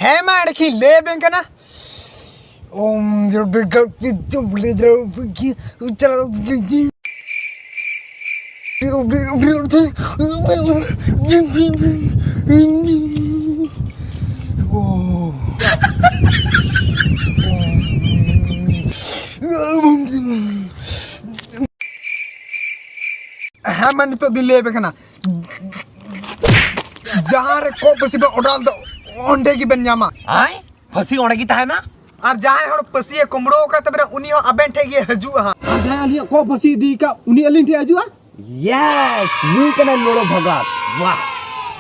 है मार की ले बैंक ना ओम जो बिग चलो हाँ मन तो दिल ले बेकना जहाँ रे को पसी पे उड़ाल दो ओंडे की बन्यामा आए फसी ओंडे की ताहे ना और जहाँ हर पसी है कुमड़ो का तब रे उन्हीं हो अबें ठेगी हजू हाँ और जहाँ अलिया को पसी दी का उन्हीं अलिन ठे हजू यस यू कना लोड़ो भगात वाह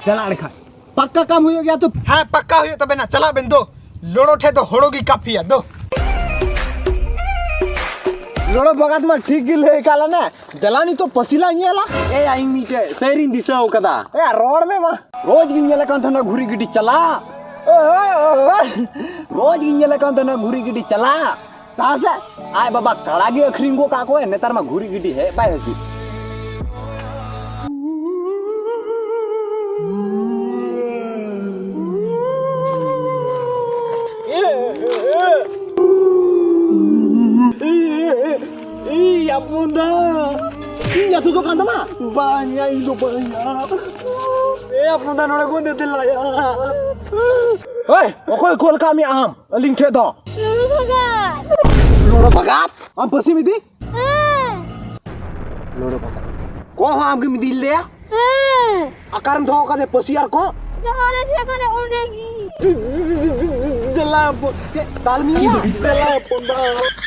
चला रखा पक्का काम हो गया तो हाँ पक्का हुई तबे ना चला बिंदो लोड़ो ठे तो होड़ोगी काफी है दो लोड़ो भगत में ठीक गिले काला ना दलानी तो पसीला नहीं आला ए आई मीटे सैरिन दिसा हो कदा ए रोड में मां रोज गिंजले कांत ना घुरी गिडी चला रोज गिंजले कांत ना घुरी गिडी चला तासे आय बाबा कड़ागी अखरिंगो काको है नेतार में घुरी गिडी है बाय हजी Ya bunda, iya tuh kan teman, banyak itu banyak. Bunda nora gue nanti lah ya. Hei, pokoknya kol kami am, link cek dong. Loro bagat, am pasti midi? Loro bagat. Kau am ke midi le ya? Akaran thau kade pasti ar ko? Jangan dia kena udah Jelas, dalmi ya. Jelas, bunda.